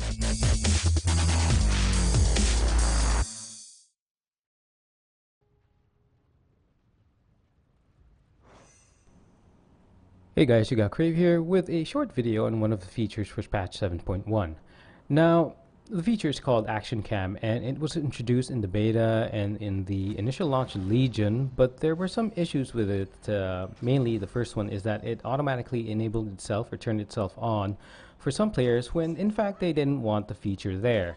Hey guys, you got Crave here with a short video on one of the features for patch 7.1. Now, the feature is called actioncam, and it was introduced in the beta and in the initial launch of Legion, but there were some issues with it. Mainly, the first one is that it automatically enabled itself or turned itself on for some players when in fact they didn't want the feature there.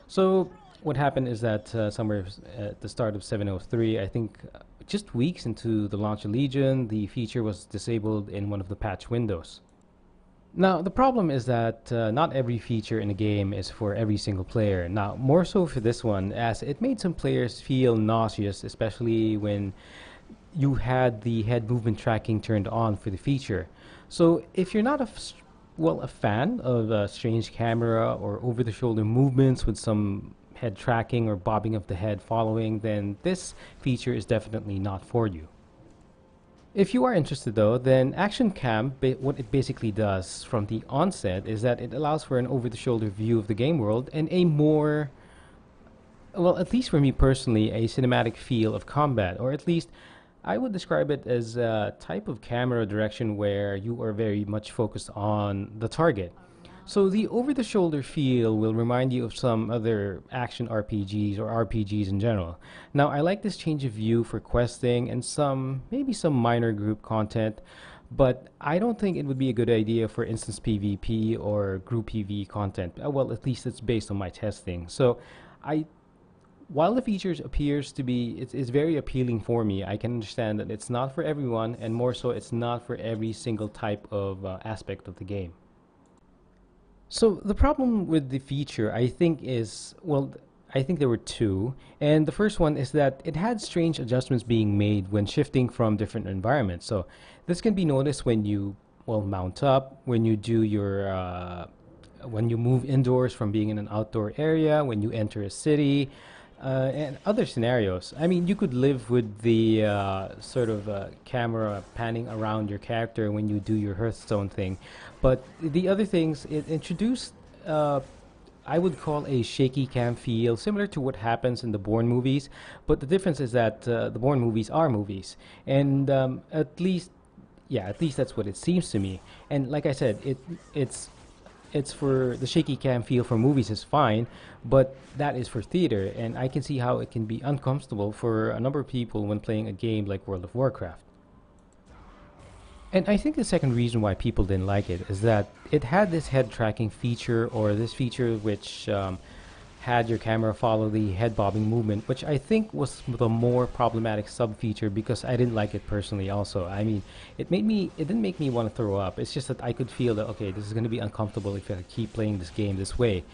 So what happened is that somewhere at the start of 7.03, I think just weeks into the launch of Legion, the feature was disabled in one of the patch windows. Now, the problem is that not every feature in a game is for every single player. Now, more so for this one, as it made some players feel nauseous, especially when you had the head movement tracking turned on for the feature. So, if you're not a fan of strange camera or over-the-shoulder movements with some head tracking or bobbing of the head following, then this feature is definitely not for you. If you are interested though, then actioncam, what it basically does from the onset is that it allows for an over-the-shoulder view of the game world and a more, well, at least for me personally, a cinematic feel of combat, or at least I would describe it as a type of camera direction where you are very much focused on the target. So the over-the-shoulder feel will remind you of some other action RPGs or RPGs in general. Now, I like this change of view for questing and maybe some minor group content, but I don't think it would be a good idea for instance PvP or group PvE content. Well, at least it's based on my testing. So, I while the features appears to be it's very appealing for me, I can understand that it's not for everyone, and more so, it's not for every single type of aspect of the game. So the problem with the feature, I think, is, well, I think there were two. And the first one is that it had strange adjustments being made when shifting from different environments. So this can be noticed when you, well, mount up, when you do your, when you move indoors from being in an outdoor area, when you enter a city, and other scenarios. I mean, you could live with the sort of camera panning around your character when you do your Hearthstone thing. But the other things, it introduced, I would call a shaky cam feel, similar to what happens in the Bourne movies. But the difference is that the Bourne movies are movies. And at least, yeah, at least that's what it seems to me. And like I said, it's for the shaky cam feel for movies is fine, but that is for theater, and I can see how it can be uncomfortable for a number of people when playing a game like World of Warcraft. And I think the second reason why people didn't like it is that it had this head tracking feature, or this feature which had your camera follow the head bobbing movement, which I think was the more problematic sub feature because I didn't like it personally also. I mean, it didn't make me want to throw up. It's just that I could feel that, okay, this is going to be uncomfortable if I keep playing this game this way.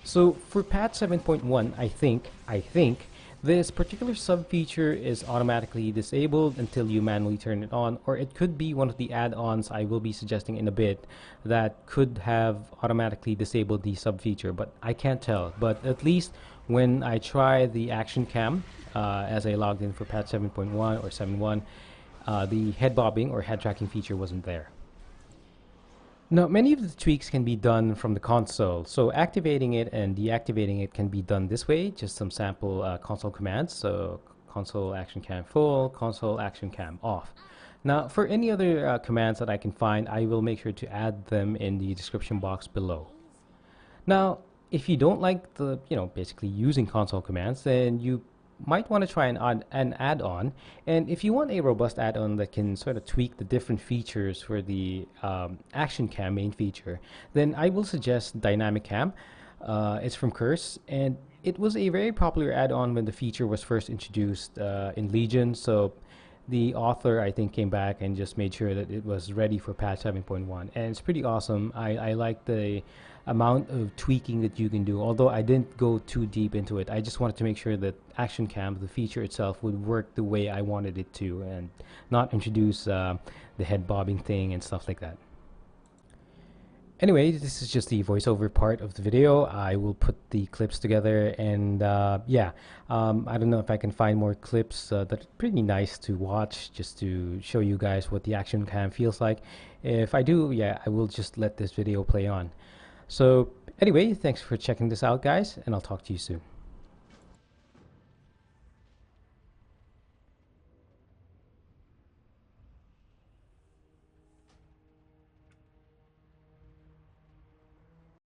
So for patch 7.1, I think this particular sub feature is automatically disabled until you manually turn it on, or it could be one of the add-ons I will be suggesting in a bit that could have automatically disabled the sub feature, but I can't tell. But at least when I try the action cam, as I logged in for patch 7.1 or 7.1, the head bobbing or head tracking feature wasn't there. Now, many of the tweaks can be done from the console, so activating it and deactivating it can be done this way, just some sample console commands, so console action cam full, console action cam off. Now, for any other commands that I can find, I will make sure to add them in the description box below. Now, if you don't like the, basically using console commands, then you might want to try an add-on. And if you want a robust add-on that can sort of tweak the different features for the action cam main feature, then I will suggest dynamic cam. It's from Curse, and it was a very popular add-on when the feature was first introduced in Legion. So the author, I think, came back and just made sure that it was ready for patch 7.1, and it's pretty awesome. I like the amount of tweaking that you can do, although I didn't go too deep into it. I just wanted to make sure that action cam, the feature itself, would work the way I wanted it to, and not introduce the head bobbing thing and stuff like that. Anyway, this is just the voiceover part of the video. I will put the clips together, and yeah, I don't know if I can find more clips that are pretty nice to watch, just to show you guys what the action cam feels like. If I do, yeah, I will just let this video play on. So Anyway, thanks for checking this out, guys, and I'll talk to you soon.